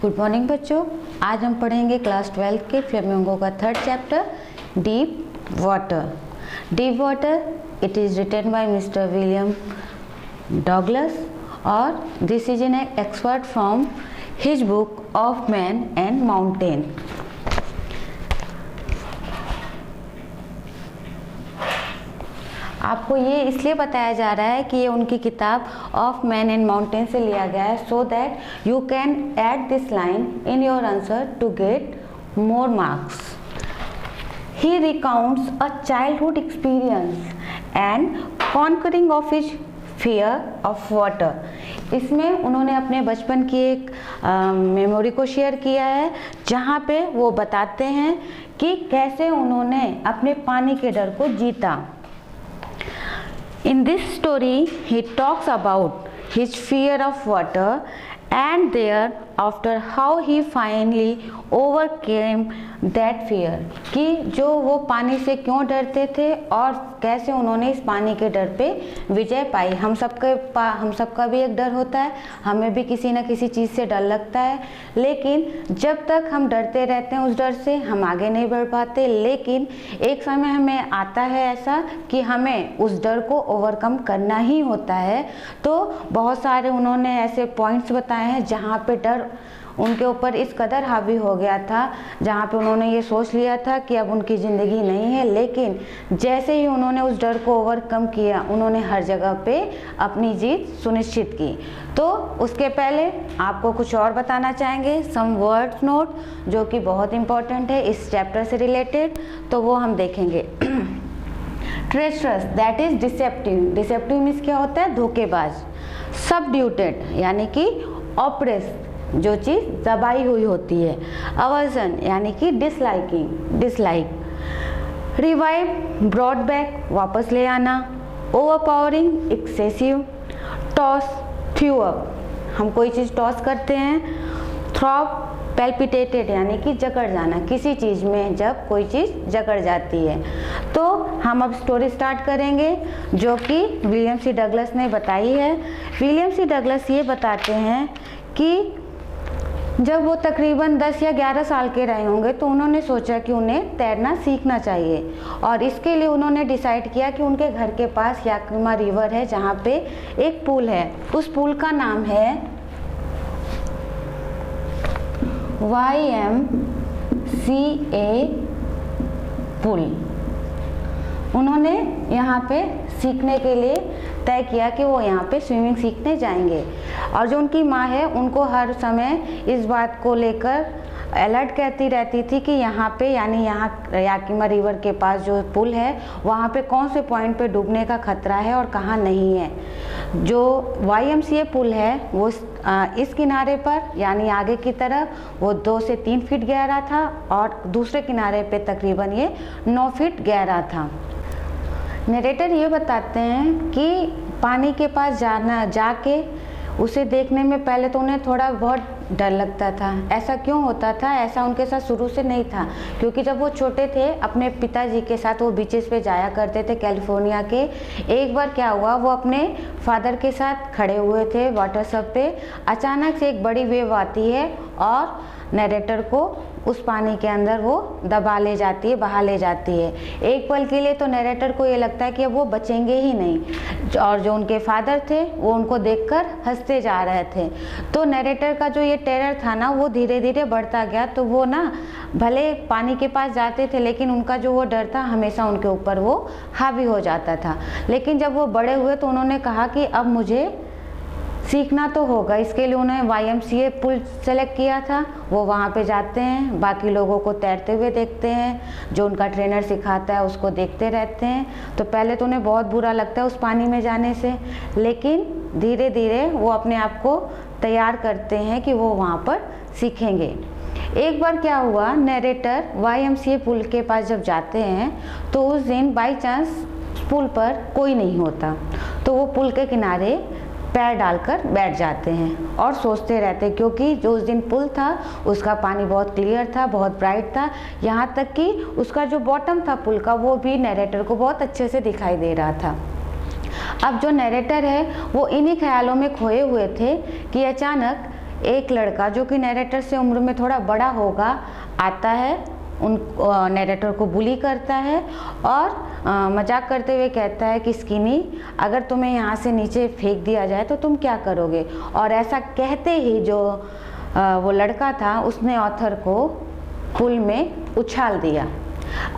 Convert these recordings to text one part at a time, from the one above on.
Good morning बच्चों, आज हम पढ़ेंगे क्लास 12 के फ्लेमिंगो का third chapter deep water. Deep water it is written by mister William Douglas और this is an expert from his book of man and mountain. आपको ये इसलिए बताया जा रहा है कि ये उनकी किताब ऑफ मैन एंड माउंटेन से लिया गया है, so that you can add this line in your answer to get more marks. He recounts a childhood experience and conquering of his fear of water. इसमें उन्होंने अपने बचपन की एक मेमोरी को शेयर किया है, जहाँ पे वो बताते हैं कि कैसे उन्होंने अपने पानी के डर को जीता। In this story, he talks about his fear of water and thereafter how he finally overcame that fear, कि जो वो पानी से क्यों डरते थे और कैसे उन्होंने इस पानी के डर पे विजय पाई। हम सबका भी एक डर होता है, हमें भी किसी न किसी चीज़ से डर लगता है, लेकिन जब तक हम डरते रहते हैं उस डर से हम आगे नहीं बढ़ पाते। लेकिन एक समय हमें आता है ऐसा कि हमें उस डर को ओवरकम करना ही होता है। तो बहुत सारे उन्होंने ऐसे पॉइंट्स बताए हैं जहाँ पे डर उनके ऊपर इस कदर हावी हो गया था, जहाँ पे उन्होंने ये सोच लिया था कि अब उनकी ज़िंदगी नहीं है। लेकिन जैसे ही उन्होंने उस डर को ओवरकम किया, उन्होंने हर जगह पे अपनी जीत सुनिश्चित की। तो उसके पहले आपको कुछ और बताना चाहेंगे, सम वर्ड्स नोट जो कि बहुत इम्पॉर्टेंट है इस चैप्टर से रिलेटेड, तो वो हम देखेंगे। Treacherous that is deceptive. Deceptive means क्या होता है? धोखेबाज। सबड्यूटेड यानी कि ऑप्रेस, जो चीज़ दबाई हुई होती है। अवर्जन यानी कि डिसलाइक। रिवाइव ब्रॉड बैक, वापस ले आना। Overpowering excessive. Toss through up, हम कोई चीज़ टॉस करते हैं। थ्रॉप पैल्पिटेटेड यानी कि जकड़ जाना, किसी चीज़ में जब कोई चीज़ जकड़ जाती है। तो हम अब स्टोरी स्टार्ट करेंगे जो कि विलियम सी डगलस ने बताई है। विलियम सी डगलस ये बताते हैं कि जब वो तकरीबन 10 या 11 साल के रहे होंगे तो उन्होंने सोचा कि उन्हें तैरना सीखना चाहिए, और इसके लिए उन्होंने डिसाइड किया कि उनके घर के पास याकिमा रिवर है, जहाँ पे एक पुल है। उस पुल का नाम है YMCA पुल। उन्होंने यहाँ पे सीखने के लिए तय किया कि वो यहाँ पे स्विमिंग सीखने जाएंगे, और जो उनकी माँ है उनको हर समय इस बात को लेकर अलर्ट कहती रहती थी कि यहाँ पे यानी यहाँ याकिमा रिवर के पास जो पुल है वहाँ पे कौन से पॉइंट पे डूबने का खतरा है और कहाँ नहीं है। जो YMCA पुल है वो इस किनारे पर यानी आगे की तरफ वो 2 से 3 फीट गहरा था, और दूसरे किनारे पे तकरीबन ये 9 फीट गहरा था। नरेटर ये बताते हैं कि पानी के पास जाके उसे देखने में पहले तो उन्हें थोड़ा बहुत डर लगता था। ऐसा क्यों होता था? ऐसा उनके साथ शुरू से नहीं था, क्योंकि जब वो छोटे थे अपने पिताजी के साथ वो बीचेस पे जाया करते थे कैलिफोर्निया के। एक बार क्या हुआ, वो अपने फादर के साथ खड़े हुए थे वाटर सब पे, अचानक से एक बड़ी वेव आती है और नरेटर को उस पानी के अंदर वो दबा ले जाती है, बहा ले जाती है। एक पल के लिए तो नरेटर को ये लगता है कि अब वो बचेंगे ही नहीं, और जो उनके फादर थे वो उनको देखकर हंसते जा रहे थे। तो नरेटर का जो ये टेरर था ना वो धीरे धीरे बढ़ता गया। तो वो ना भले पानी के पास जाते थे, लेकिन उनका जो वो डर था हमेशा उनके ऊपर वो हावी हो जाता था। लेकिन जब वो बड़े हुए तो उन्होंने कहा कि अब मुझे सीखना तो होगा। इसके लिए उन्होंने YMCA पुल सेलेक्ट किया था। वो वहाँ पे जाते हैं, बाकी लोगों को तैरते हुए देखते हैं, जो उनका ट्रेनर सिखाता है उसको देखते रहते हैं। तो पहले तो उन्हें बहुत बुरा लगता है उस पानी में जाने से, लेकिन धीरे धीरे वो अपने आप को तैयार करते हैं कि वो वहाँ पर सीखेंगे। एक बार क्या हुआ, नरेटर YMCA पुल के पास जब जाते हैं तो उस दिन बाई चांस पुल पर कोई नहीं होता, तो वो पुल के किनारे पैर डालकर बैठ जाते हैं और सोचते रहते हैं, क्योंकि जो उस दिन पुल था उसका पानी बहुत क्लियर था, बहुत ब्राइट था, यहाँ तक कि उसका जो बॉटम था पुल का वो भी नरेटर को बहुत अच्छे से दिखाई दे रहा था। अब जो नरेटर है वो इन्हीं ख्यालों में खोए हुए थे कि अचानक एक लड़का जो कि नैरेटर से उम्र में थोड़ा बड़ा होगा आता है, उन नैरेटर को बुली करता है और मजाक करते हुए कहता है कि स्किनी, अगर तुम्हें यहाँ से नीचे फेंक दिया जाए तो तुम क्या करोगे। और ऐसा कहते ही जो वो लड़का था उसने ऑथर को पुल में उछाल दिया।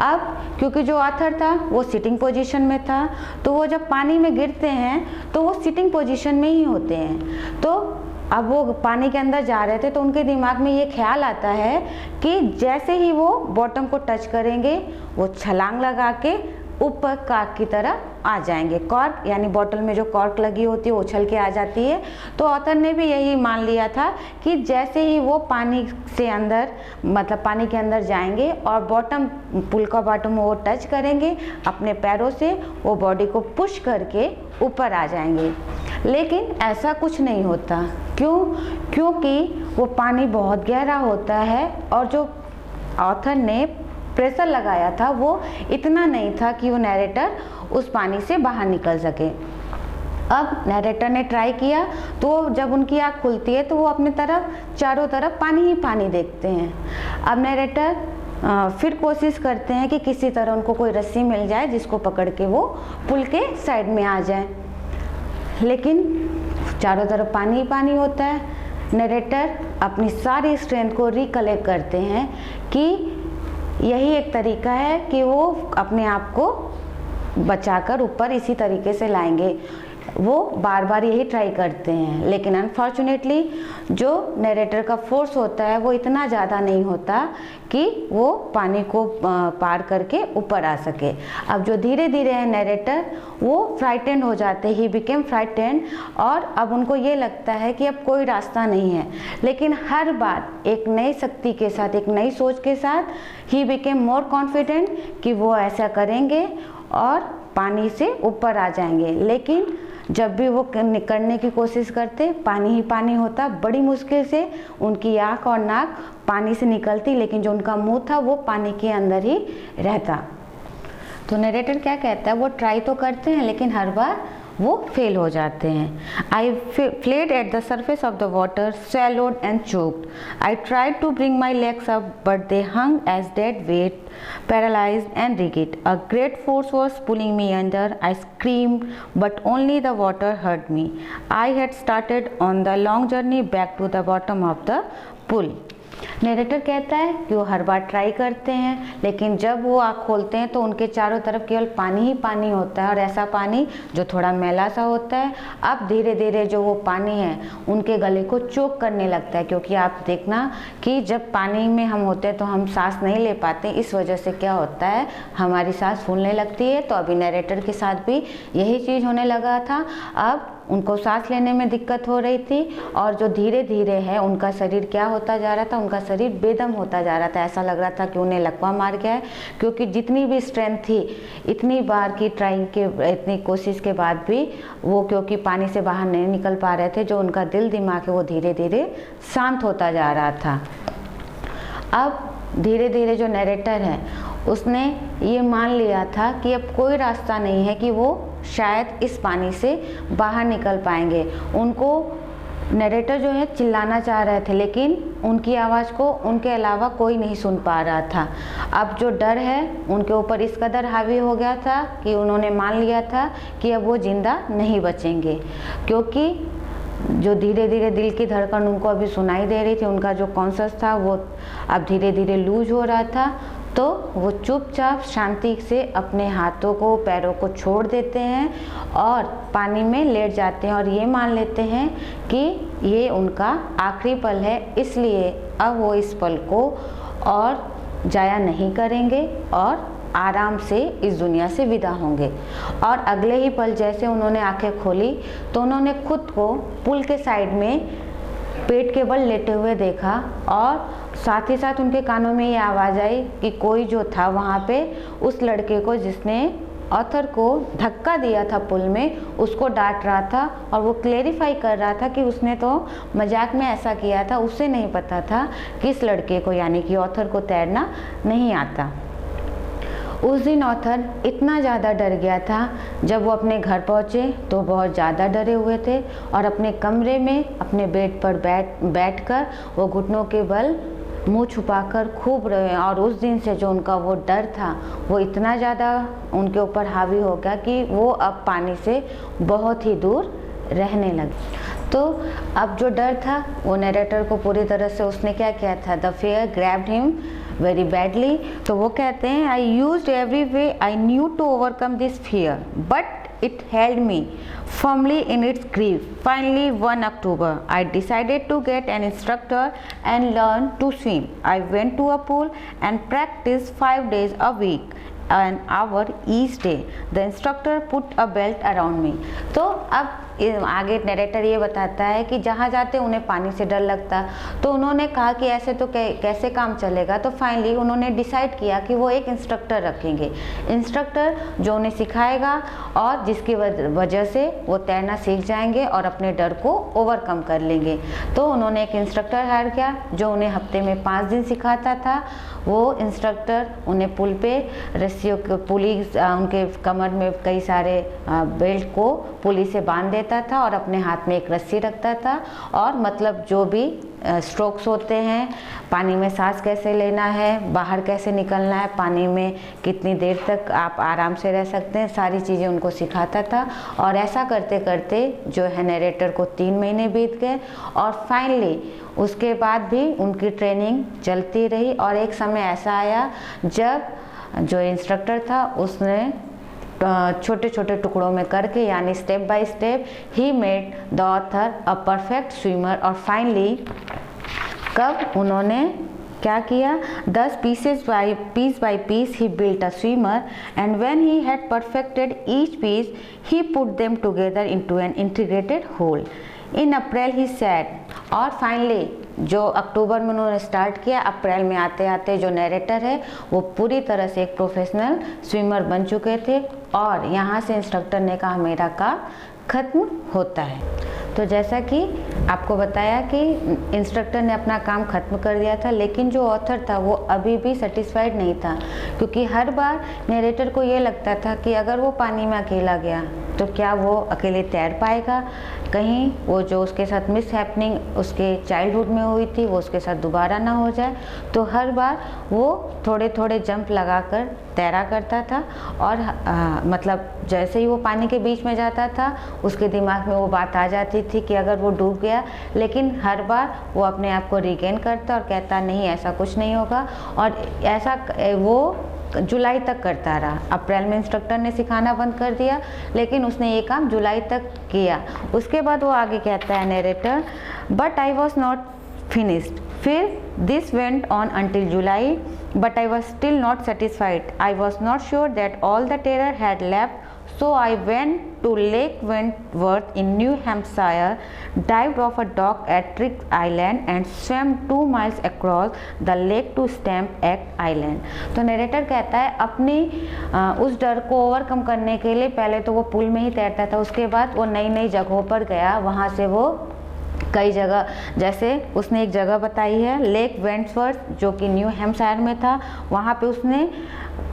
अब क्योंकि जो ऑथर था वो सिटिंग पोजीशन में था, तो वो जब पानी में गिरते हैं तो वो सिटिंग पोजीशन में ही होते हैं। तो अब वो पानी के अंदर जा रहे थे तो उनके दिमाग में ये ख्याल आता है कि जैसे ही वो बॉटम को टच करेंगे वो छलांग लगा के ऊपर कॉर्क की तरह आ जाएंगे। कॉर्क यानी बॉटल में जो कॉर्क लगी होती है वो उछल के आ जाती है। तो ऑथर ने भी यही मान लिया था कि जैसे ही वो पानी से अंदर, मतलब पानी के अंदर जाएंगे और बॉटम, पुल का बॉटम वो टच करेंगे, अपने पैरों से वो बॉडी को पुश करके ऊपर आ जाएंगे। लेकिन ऐसा कुछ नहीं होता। क्यों? क्योंकि वो पानी बहुत गहरा होता है और जो ऑथर ने प्रेशर लगाया था वो इतना नहीं था कि वो नैरेटर उस पानी से बाहर निकल सके। अब नैरेटर ने ट्राई किया तो जब उनकी आँख खुलती है तो वो अपने तरफ, चारों तरफ पानी ही पानी देखते हैं। अब नैरेटर फिर कोशिश करते हैं कि किसी तरह उनको कोई रस्सी मिल जाए जिसको पकड़ के वो पुल के साइड में आ जाए, लेकिन चारों तरफ पानी ही पानी होता है। नैरेटर अपनी सारी स्ट्रेंथ को रिकलेक्ट करते हैं कि यही एक तरीका है कि वो अपने आप को बचाकर ऊपर इसी तरीके से लाएंगे। वो बार बार यही ट्राई करते हैं, लेकिन अनफॉर्चुनेटली जो नैरेटर का फोर्स होता है वो इतना ज़्यादा नहीं होता कि वो पानी को पार करके ऊपर आ सके। अब जो धीरे धीरे है नैरेटर वो फ्राइटेंड हो जाते, ही बिकेम फ्राइटेंड, और अब उनको ये लगता है कि अब कोई रास्ता नहीं है। लेकिन हर बार एक नई शक्ति के साथ, एक नई सोच के साथ ही बिकेम मोर कॉन्फिडेंट कि वो ऐसा करेंगे और पानी से ऊपर आ जाएंगे। लेकिन जब भी वो करने की कोशिश करते पानी ही पानी होता। बड़ी मुश्किल से उनकी आँख और नाक पानी से निकलती, लेकिन जो उनका मुंह था वो पानी के अंदर ही रहता। तो नरेटर क्या कहता है, वो ट्राई तो करते हैं लेकिन हर बार वो फेल हो जाते हैं। I flailed at the surface of the water, swallowed and choked. I tried to bring my legs up, but they hung as dead weight, paralyzed and rigid. A great force was pulling me under. I screamed, but only the water heard me. I had started on the long journey back to the bottom of the pool. Narrator कहता है कि वो हर बार try करते हैं, लेकिन जब वो आँख खोलते हैं तो उनके चारों तरफ केवल पानी ही पानी होता है, और ऐसा पानी जो थोड़ा मैला सा होता है। अब धीरे धीरे जो वो पानी है उनके गले को चोक करने लगता है, क्योंकि आप देखना कि जब पानी में हम होते हैं तो हम सांस नहीं ले पाते। इस वजह से क्या होता है, हमारी सांस फूलने लगती है। तो अभी नरेटर के साथ भी यही चीज़ होने लगा था। अब उनको सांस लेने में दिक्कत हो रही थी, और जो धीरे धीरे है उनका शरीर क्या होता जा रहा था, उनका शरीर बेदम होता जा रहा था। ऐसा लग रहा था कि उन्हें लकवा मार गया है, क्योंकि जितनी भी स्ट्रेंथ थी, इतनी बार की ट्राइंग के, इतनी कोशिश के बाद भी वो क्योंकि पानी से बाहर नहीं निकल पा रहे थे, जो उनका दिल दिमाग है वो धीरे धीरे शांत होता जा रहा था। अब धीरे धीरे जो नरेटर है उसने ये मान लिया था कि अब कोई रास्ता नहीं है कि वो शायद इस पानी से बाहर निकल पाएंगे। उनको नरेटर जो है चिल्लाना चाह रहे थे, लेकिन उनकी आवाज़ को उनके अलावा कोई नहीं सुन पा रहा था। अब जो डर है उनके ऊपर इस कदर हावी हो गया था कि उन्होंने मान लिया था कि अब वो जिंदा नहीं बचेंगे, क्योंकि जो धीरे धीरे दिल की धड़कन उनको अभी सुनाई दे रही थी, उनका जो कॉन्शस था वो अब धीरे धीरे लूज हो रहा था। तो वो चुपचाप शांति से अपने हाथों को, पैरों को छोड़ देते हैं और पानी में लेट जाते हैं, और ये मान लेते हैं कि ये उनका आखिरी पल है, इसलिए अब वो इस पल को और जाया नहीं करेंगे और आराम से इस दुनिया से विदा होंगे। और अगले ही पल जैसे उन्होंने आंखें खोली तो उन्होंने खुद को पुल के साइड में पेट के बल लेटे हुए देखा, और साथ ही साथ उनके कानों में ये आवाज़ आई कि कोई जो था वहाँ पे उस लड़के को जिसने ऑथर को धक्का दिया था पुल में, उसको डांट रहा था, और वो क्लेरिफाई कर रहा था कि उसने तो मजाक में ऐसा किया था, उसे नहीं पता था कि इस लड़के को यानी कि ऑथर को तैरना नहीं आता। उस दिन ऑथर इतना ज़्यादा डर गया था, जब वो अपने घर पहुँचे तो बहुत ज़्यादा डरे हुए थे और अपने कमरे में अपने बेड पर बैठकर वो घुटनों के बल मुंह छुपाकर खूब रोए। और उस दिन से जो उनका वो डर था वो इतना ज़्यादा उनके ऊपर हावी हो गया कि वो अब पानी से बहुत ही दूर रहने लगे। तो अब जो डर था वो नरेटर को पूरी तरह से उसने क्या किया था, the fear grabbed him very badly. तो वो कहते हैं, I used every way I knew to overcome this fear but it held me firmly in its grip. Finally, one October, I decided to get an instructor and learn to swim. I went to a pool and practiced 5 days a week, an hour each day. The instructor put a belt around me. तो अब आगे narrator ये बताता है कि जहाँ जाते उन्हें पानी से डर लगता, तो उन्होंने कहा कि ऐसे तो कैसे काम चलेगा। तो फाइनली उन्होंने डिसाइड किया कि वो एक इंस्ट्रक्टर रखेंगे, इंस्ट्रक्टर जो उन्हें सिखाएगा और जिसकी वजह से वो तैरना सीख जाएंगे और अपने डर को ओवरकम कर लेंगे। तो उन्होंने एक इंस्ट्रक्टर हायर किया जो उन्हें हफ्ते में 5 दिन सिखाता था। वो इंस्ट्रक्टर उन्हें पुल पे रस्सियों पुली उनके कमर में कई सारे बेल्ट को पुली से बांध देता था और अपने हाथ में एक रस्सी रखता था, और मतलब जो भी स्ट्रोक्स होते हैं, पानी में सांस कैसे लेना है, बाहर कैसे निकलना है, पानी में कितनी देर तक आप आराम से रह सकते हैं, सारी चीज़ें उनको सिखाता था। और ऐसा करते करते जो है नरेटर को 3 महीने बीत गए और फाइनली उसके बाद भी उनकी ट्रेनिंग चलती रही। और एक समय ऐसा आया जब जो इंस्ट्रक्टर था उसने छोटे छोटे टुकड़ों में करके, यानी step by step, he made the author a perfect swimmer. और फाइनली कब उन्होंने क्या किया, 10 pieces by piece he built a swimmer, and when he had perfected each piece he put them together into an integrated whole. In April he said, और finally जो अक्टूबर में उन्होंने start किया, अप्रैल में आते आते जो नरेटर है वो पूरी तरह से एक प्रोफेशनल स्विमर बन चुके थे। और यहाँ से इंस्ट्रक्टर ने कहा मेरा काम खत्म होता है। तो जैसा कि आपको बताया कि इंस्ट्रक्टर ने अपना काम ख़त्म कर दिया था, लेकिन जो ऑथर था वो अभी भी सेटिस्फाइड नहीं था, क्योंकि हर बार नरेटर को ये लगता था कि अगर वो पानी में अकेला गया तो क्या वो अकेले तैर पाएगा, कहीं वो जो उसके साथ मिस हैपनिंग उसके चाइल्डहुड में हुई थी वो उसके साथ दोबारा ना हो जाए। तो हर बार वो थोड़े थोड़े जंप लगाकर तैरा करता था और मतलब जैसे ही वो पानी के बीच में जाता था उसके दिमाग में वो बात आ जाती थी कि अगर वो डूब गया, लेकिन हर बार वो अपने आप को रिगेन करता और कहता नहीं ऐसा कुछ नहीं होगा। और ऐसा वो जुलाई तक करता रहा। अप्रैल में इंस्ट्रक्टर ने सिखाना बंद कर दिया, लेकिन उसने ये काम जुलाई तक किया। उसके बाद वो आगे कहता है narrator, but I was not finished. फिर this went on until July, but I was still not satisfied. I was not sure that all the terror had left, so I went to Lake Wentworth in New Hampshire, dived off a dock at Trick Island and swam 2 miles across the lake to Stamp Act Island. तो narrator कहता है अपनी उस डर को overcome करने के लिए पहले तो वो पुल में ही तैरता था, उसके बाद वो नई नई जगहों पर गया। वहाँ से वो कई जगह, जैसे उसने एक जगह बताई है लेक वेंट्सवर्थ जो कि न्यू हैम्पशायर में था, वहाँ पे उसने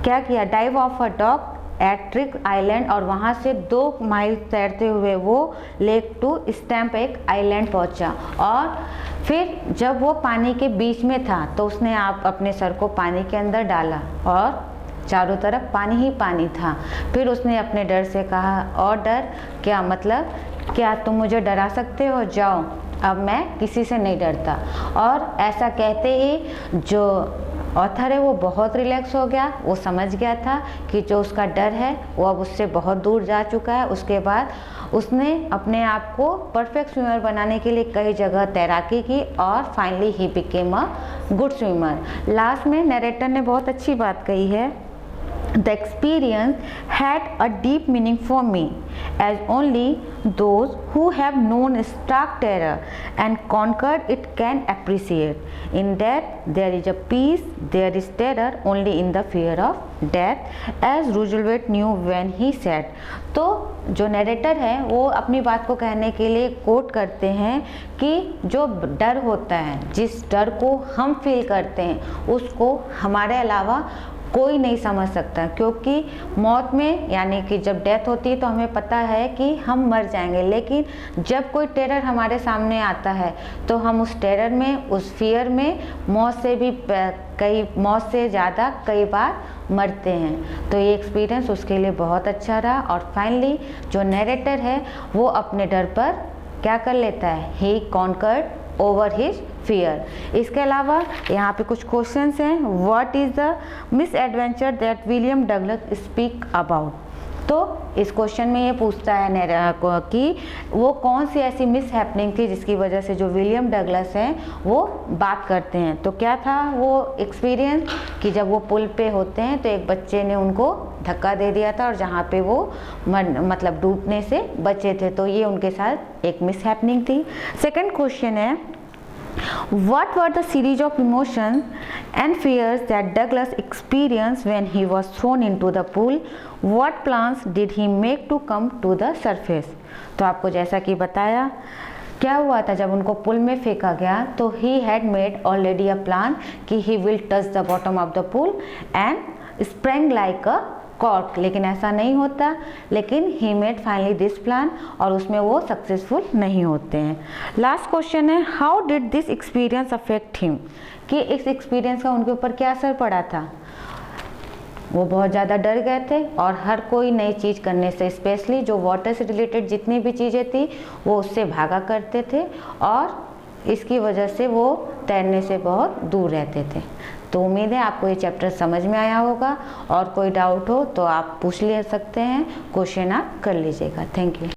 क्या किया, dive off a dock at Triggs Island, और वहाँ से 2 माइल तैरते हुए वो lake to Stamp Act Island पहुँचा। और फिर जब वो पानी के बीच में था तो उसने अपने सर को पानी के अंदर डाला और चारों तरफ पानी ही पानी था। फिर उसने अपने डर से कहा, और डर क्या, मतलब क्या तुम मुझे डरा सकते हो, जाओ अब मैं किसी से नहीं डरता। और ऐसा कहते ही जो ऑथर है वो बहुत रिलैक्स हो गया, वो समझ गया था कि जो उसका डर है वो अब उससे बहुत दूर जा चुका है। उसके बाद उसने अपने आप को परफेक्ट स्विमर बनाने के लिए कई जगह तैराकी की और finally he became a good swimmer. Last में नरेटर ने बहुत अच्छी बात कही है, The experience had a deep meaning for me, as only those who have known stark terror and conquered it can appreciate. In that there is a peace, there is terror only in the fear of death, as Roosevelt knew when he said. तो जो narrator है वो अपनी बात को कहने के लिए कोट करते हैं कि जो डर होता है, जिस डर को हम फील करते हैं उसको हमारे अलावा कोई नहीं समझ सकता, क्योंकि मौत में यानी कि जब डेथ होती है तो हमें पता है कि हम मर जाएंगे, लेकिन जब कोई टेरर हमारे सामने आता है तो हम उस टेरर में, उस फियर में मौत से ज़्यादा कई बार मरते हैं। तो ये एक्सपीरियंस उसके लिए बहुत अच्छा रहा। और फाइनली जो नैरेटर है वो अपने डर पर क्या कर लेता है, he conquered over his fear. इसके अलावा यहाँ पे कुछ क्वेश्चंस हैं। What is the misadventure that William Douglas speak about. तो इस क्वेश्चन में ये पूछता है कि वो कौन सी ऐसी मिस हैपनिंग थी जिसकी वजह से जो विलियम डगलस हैं वो बात करते हैं। तो क्या था वो एक्सपीरियंस कि जब वो पुल पे होते हैं तो एक बच्चे ने उनको धक्का दे दिया था और जहाँ पे वो मतलब डूबने से बचे थे। तो ये उनके साथ एक मिस हैपनिंग थी। सेकंड क्वेश्चन है, what were the series of emotions and fears that Douglas experienced when he was thrown into the pool? What plans did he make to come to the surface? तो आपको जैसा कि बताया क्या हुआ था जब उनको पुल में फेंका गया, तो he had made already a plan कि he will touch the bottom of the pool and sprang like a cork, लेकिन ऐसा नहीं होता। लेकिन he made finally this plan और उसमें वो सक्सेसफुल नहीं होते हैं। लास्ट क्वेश्चन है, how did this experience affect him, कि इस एक्सपीरियंस का उनके ऊपर क्या असर पड़ा था। वो बहुत ज़्यादा डर गए थे और हर कोई नई चीज़ करने से, स्पेशली जो वाटर से रिलेटेड जितनी भी चीज़ें थी वो उससे भागा करते थे और इसकी वजह से वो तैरने से बहुत दूर रहते थे। तो उम्मीद है आपको ये चैप्टर समझ में आया होगा और कोई डाउट हो तो आप पूछ ले सकते हैं, क्वेश्चन आप कर लीजिएगा। Thank you.